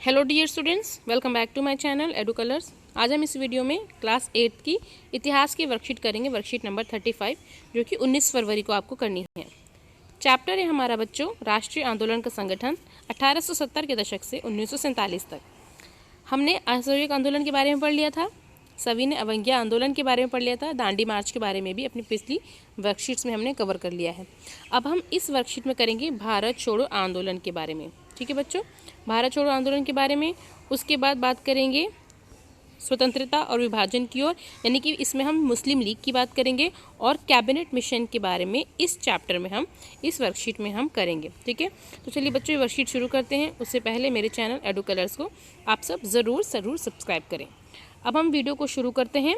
Hello dear students, welcome back to my channel Edu Colours. आज हम इस video में क्लास 8 की इतिहास की वर्कशीट करेंगे, वर्कशीट नंबर 35, जो कि 19 फरवरी को आपको करनी है। चैप्टर है हमारा बच्चों राष्ट्रीय आंदोलन का संगठन 1870 के दशक से 1947 तक। हमने असहयोग आंदोलन के बारे में पढ़ लिया था, सभी ने अवज्ञा आंदोलन के बारे में पढ़ लिया था, दांडी मार्च के बारे में भी अपनी पिछली वर्कशीट्स में हमने कवर कर लिया है। अब हम इस वर्कशीट में करेंगे भारत छोड़ो आंदोलन के बारे में। ठीक है बच्चों, भारत छोड़ो आंदोलन के बारे में। उसके बाद बात करेंगे स्वतंत्रता और विभाजन की ओर, यानी कि इसमें हम मुस्लिम लीग की बात करेंगे और कैबिनेट मिशन के बारे में इस चैप्टर में हम इस वर्कशीट में हम करेंगे। ठीक है, तो चलिए बच्चों ये वर्कशीट शुरू करते हैं। उससे पहले मेरे चैनल एडू कलर्स को आप सब ज़रूर सब्सक्राइब करें। अब हम वीडियो को शुरू करते हैं।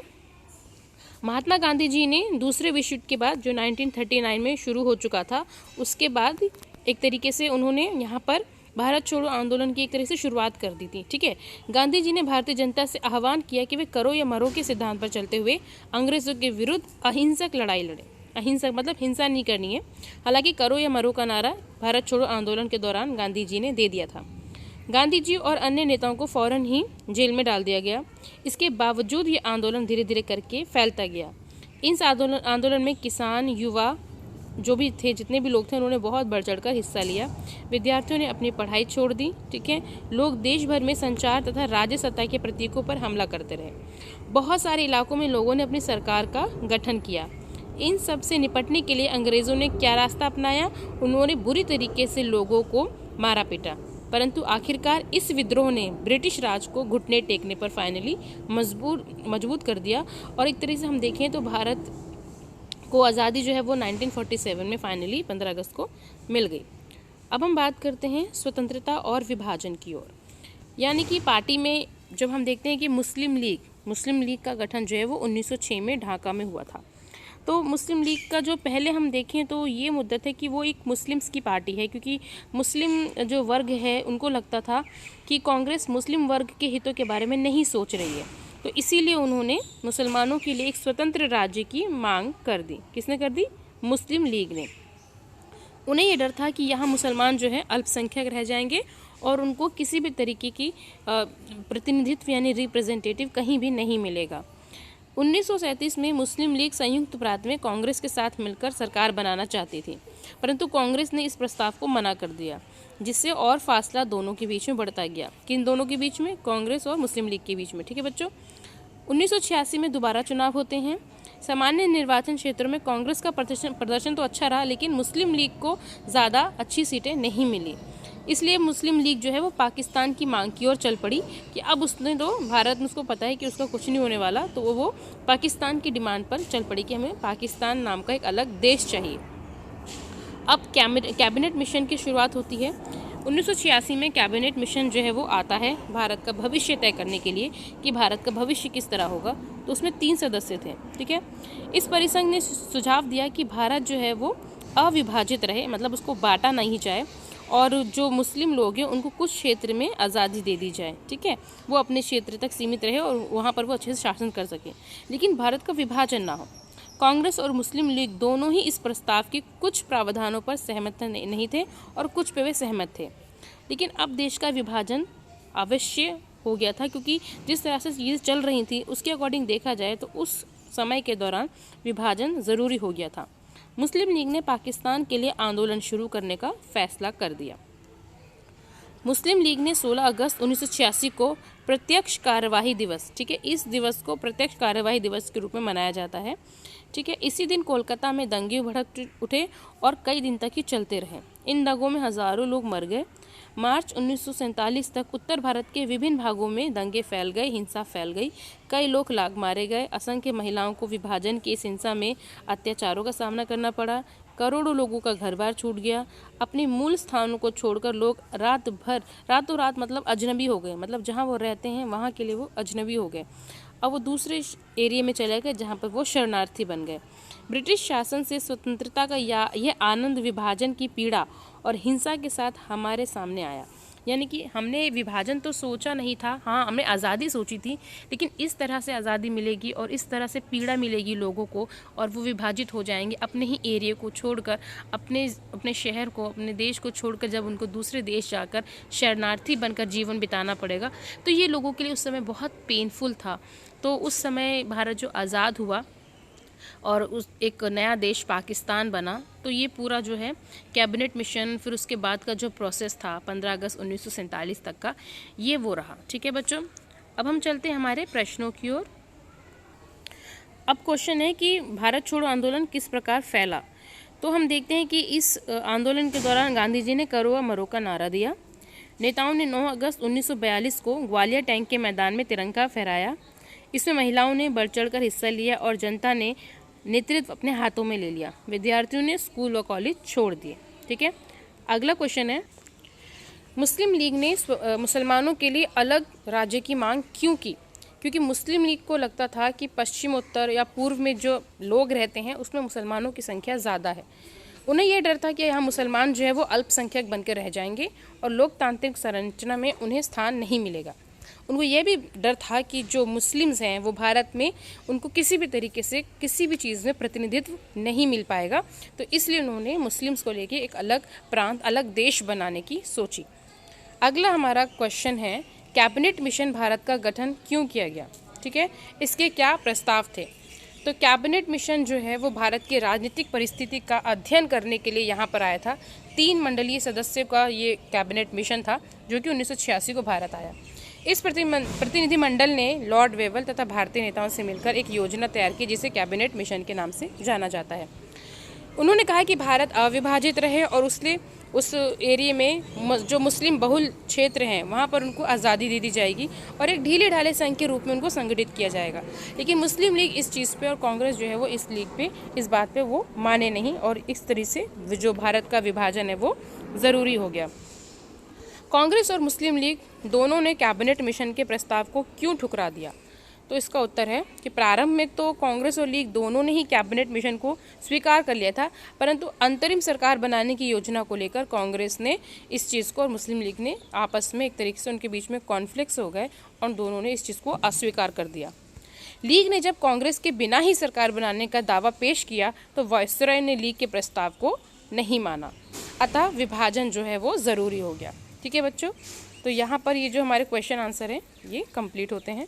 महात्मा गांधी जी ने दूसरे विश्व युद्ध के बाद, जो 1939 में शुरू हो चुका था, उसके बाद एक तरीके से उन्होंने यहाँ पर भारत छोड़ो आंदोलन की एक तरह से शुरुआत कर दी थी। ठीक है, गांधी जी ने भारतीय जनता से आह्वान किया कि वे करो या मरो के सिद्धांत पर चलते हुए अंग्रेजों के विरुद्ध अहिंसक लड़ाई लड़े। अहिंसक मतलब हिंसा नहीं करनी है। हालांकि करो या मरो का नारा भारत छोड़ो आंदोलन के दौरान गांधी जी ने दे दिया था। गांधी जी और अन्य नेताओं को फौरन ही जेल में डाल दिया गया। इसके बावजूद ये आंदोलन धीरे धीरे करके फैलता गया। इस आंदोलन में किसान, युवा जो भी थे, जितने भी लोग थे, उन्होंने बहुत बढ़ चढ़कर हिस्सा लिया। विद्यार्थियों ने अपनी पढ़ाई छोड़ दी। ठीक है, लोग देश भर में संचार तथा राज्य सत्ता के प्रतीकों पर हमला करते रहे। बहुत सारे इलाकों में लोगों ने अपनी सरकार का गठन किया। इन सब से निपटने के लिए अंग्रेजों ने क्या रास्ता अपनाया? उन्होंने बुरी तरीके से लोगों को मारा पीटा, परंतु आखिरकार इस विद्रोह ने ब्रिटिश राज को घुटने टेकने पर फाइनली मजबूत कर दिया। और एक तरह से हम देखें तो भारत को आज़ादी जो है वो 1947 में फाइनली 15 अगस्त को मिल गई। अब हम बात करते हैं स्वतंत्रता और विभाजन की ओर, यानी कि पार्टी में जब हम देखते हैं कि मुस्लिम लीग का गठन जो है वो 1906 में ढाका में हुआ था। तो मुस्लिम लीग का जो पहले हम देखें तो ये मुद्दत है कि वो एक मुस्लिम्स की पार्टी है, क्योंकि मुस्लिम जो वर्ग है उनको लगता था कि कांग्रेस मुस्लिम वर्ग के हितों के बारे में नहीं सोच रही है। तो इसीलिए उन्होंने मुसलमानों के लिए एक स्वतंत्र राज्य की मांग कर दी। किसने कर दी? मुस्लिम लीग ने। उन्हें ये डर था कि यहाँ मुसलमान जो है अल्पसंख्यक रह जाएंगे और उनको किसी भी तरीके की प्रतिनिधित्व यानी रिप्रेजेंटेटिव कहीं भी नहीं मिलेगा। 1937 में मुस्लिम लीग संयुक्त प्रांत में कांग्रेस के साथ मिलकर सरकार बनाना चाहती थी, परंतु कांग्रेस ने इस प्रस्ताव को मना कर दिया, जिससे और फासला दोनों के बीच में बढ़ता गया। किन दोनों के बीच में? कांग्रेस और मुस्लिम लीग के बीच में। ठीक है बच्चों, 1986 में दोबारा चुनाव होते हैं। सामान्य निर्वाचन क्षेत्रों में कांग्रेस का प्रदर्शन तो अच्छा रहा, लेकिन मुस्लिम लीग को ज़्यादा अच्छी सीटें नहीं मिली। इसलिए मुस्लिम लीग जो है वो पाकिस्तान की मांग की ओर चल पड़ी कि अब उसने तो भारत में उसको पता है कि उसका कुछ नहीं होने वाला, तो वो पाकिस्तान की डिमांड पर चल पड़ी कि हमें पाकिस्तान नाम का एक अलग देश चाहिए। अब कैबिनेट मिशन की शुरुआत होती है। 1986 में कैबिनेट मिशन जो है वो आता है भारत का भविष्य तय करने के लिए कि भारत का भविष्य किस तरह होगा। तो उसमें 3 सदस्य थे। ठीक है, इस परिसंघ ने सुझाव दिया कि भारत जो है वो अविभाजित रहे, मतलब उसको बांटा नहीं जाए, और जो मुस्लिम लोग हैं उनको कुछ क्षेत्र में आज़ादी दे दी जाए। ठीक है, वो अपने क्षेत्र तक सीमित रहे और वहाँ पर वो अच्छे से शासन कर सकें, लेकिन भारत का विभाजन ना हो। कांग्रेस और मुस्लिम लीग दोनों ही इस प्रस्ताव के कुछ प्रावधानों पर सहमत नहीं थे और कुछ पे वे सहमत थे। लेकिन अब देश का विभाजन अवश्य हो गया था, क्योंकि जिस तरह से चीज़ें चल रही थी उसके अकॉर्डिंग देखा जाए तो उस समय के दौरान विभाजन ज़रूरी हो गया था। मुस्लिम लीग ने पाकिस्तान के लिए आंदोलन शुरू करने का फैसला कर दिया। मुस्लिम लीग ने 16 अगस्त 1986 को प्रत्यक्ष कार्यवाही दिवस, ठीक है, इस दिवस को प्रत्यक्ष कार्यवाही दिवस के रूप में मनाया जाता है। ठीक है, इसी दिन कोलकाता में दंगे भड़क उठे और कई दिन तक ही चलते रहे। इन दंगों में हजारों लोग मर गए। मार्च 1947 तक उत्तर भारत के विभिन्न भागों में दंगे फैल गए, हिंसा फैल गई, कई लोग लाग मारे गए। असंख्य महिलाओं को विभाजन की इस हिंसा में अत्याचारों का सामना करना पड़ा। करोड़ों लोगों का घर बार छूट गया। अपने मूल स्थानों को छोड़कर लोग रातों रात मतलब अजनबी हो गए, मतलब जहाँ वो रहते हैं वहाँ के लिए वो अजनबी हो गए। अब वो दूसरे एरिया में चले गए जहाँ पर वो शरणार्थी बन गए। ब्रिटिश शासन से स्वतंत्रता का यह आनंद विभाजन की पीड़ा और हिंसा के साथ हमारे सामने आया। यानी कि हमने विभाजन तो सोचा नहीं था, हाँ हमने आज़ादी सोची थी, लेकिन इस तरह से आज़ादी मिलेगी और इस तरह से पीड़ा मिलेगी लोगों को और वो विभाजित हो जाएंगे अपने ही एरिया को छोड़कर, अपने शहर को, अपने देश को छोड़कर जब उनको दूसरे देश जाकर शरणार्थी बनकर जीवन बिताना पड़ेगा, तो ये लोगों के लिए उस समय बहुत पेनफुल था। तो उस समय भारत जो आज़ाद हुआ और उस एक नया देश पाकिस्तान बना, तो ये पूरा जो है कैबिनेट मिशन, फिर उसके बाद का जो प्रोसेस था 15 अगस्त 1947 तक का, ये वो रहा। ठीक है बच्चों, अब हम चलते हैं हमारे प्रश्नों की ओर। अब क्वेश्चन है कि भारत छोड़ो आंदोलन किस प्रकार फैला। तो हम देखते हैं कि इस आंदोलन के दौरान गांधी जी ने करो या मरो का नारा दिया। नेताओं ने 9 अगस्त 1942 को ग्वालियर टैंक के मैदान में तिरंगा फहराया। इसमें महिलाओं ने बढ़ चढ़कर हिस्सा लिया और जनता ने नेतृत्व अपने हाथों में ले लिया। विद्यार्थियों ने स्कूल और कॉलेज छोड़ दिए। ठीक है, अगला क्वेश्चन है, मुस्लिम लीग ने मुसलमानों के लिए अलग राज्य की मांग क्यों की। क्योंकि मुस्लिम लीग को लगता था कि पश्चिमोत्तर या पूर्व में जो लोग रहते हैं उसमें मुसलमानों की संख्या ज़्यादा है। उन्हें यह डर था कि यहाँ मुसलमान जो है वो अल्पसंख्यक बनकर रह जाएंगे और लोकतांत्रिक संरचना में उन्हें स्थान नहीं मिलेगा। उनको यह भी डर था कि जो मुस्लिम्स हैं वो भारत में उनको किसी भी तरीके से किसी भी चीज़ में प्रतिनिधित्व नहीं मिल पाएगा। तो इसलिए उन्होंने मुस्लिम्स को लेके एक अलग प्रांत, अलग देश बनाने की सोची। अगला हमारा क्वेश्चन है, कैबिनेट मिशन भारत का गठन क्यों किया गया। ठीक है, इसके क्या प्रस्ताव थे। तो कैबिनेट मिशन जो है वो भारत की राजनीतिक परिस्थिति का अध्ययन करने के लिए यहाँ पर आया था। 3 मंडलीय सदस्यों का ये कैबिनेट मिशन था जो कि 1986 को भारत आया। इस प्रतिनिधिमंडल ने लॉर्ड वेवल तथा भारतीय नेताओं से मिलकर एक योजना तैयार की जिसे कैबिनेट मिशन के नाम से जाना जाता है। उन्होंने कहा कि भारत अविभाजित रहे और उस एरिया में जो मुस्लिम बहुल क्षेत्र हैं वहाँ पर उनको आज़ादी दे दी जाएगी और एक ढीले ढाले संघ के रूप में उनको संगठित किया जाएगा। लेकिन मुस्लिम लीग इस चीज़ पे और कांग्रेस जो है वो इस लीग पे, इस बात पे वो माने नहीं और इस तरह से जो भारत का विभाजन है वो ज़रूरी हो गया। कांग्रेस और मुस्लिम लीग दोनों ने कैबिनेट मिशन के प्रस्ताव को क्यों ठुकरा दिया। तो इसका उत्तर है कि प्रारंभ में तो कांग्रेस और लीग दोनों ने ही कैबिनेट मिशन को स्वीकार कर लिया था, परंतु अंतरिम सरकार बनाने की योजना को लेकर कांग्रेस ने इस चीज़ को और मुस्लिम लीग ने आपस में एक तरीके से उनके बीच में कॉन्फ्लिक्ट्स हो गए और दोनों ने इस चीज़ को अस्वीकार कर दिया। लीग ने जब कांग्रेस के बिना ही सरकार बनाने का दावा पेश किया तो वायसराय ने लीग के प्रस्ताव को नहीं माना, अतः विभाजन जो है वो ज़रूरी हो गया। ठीक है बच्चों, तो यहाँ पर ये जो हमारे क्वेश्चन आंसर हैं ये कंप्लीट होते हैं।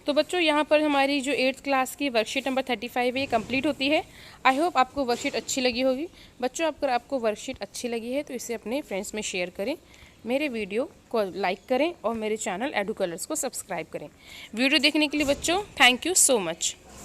तो बच्चों यहाँ पर हमारी जो 8th क्लास की वर्कशीट नंबर 35 है ये कंप्लीट होती है। आई होप आपको वर्कशीट अच्छी लगी होगी। बच्चों अगर आपको वर्कशीट अच्छी लगी है तो इसे अपने फ्रेंड्स में शेयर करें, मेरे वीडियो को लाइक करें और मेरे चैनल एडू कलर्स को सब्सक्राइब करें। वीडियो देखने के लिए बच्चों थैंक यू सो मच।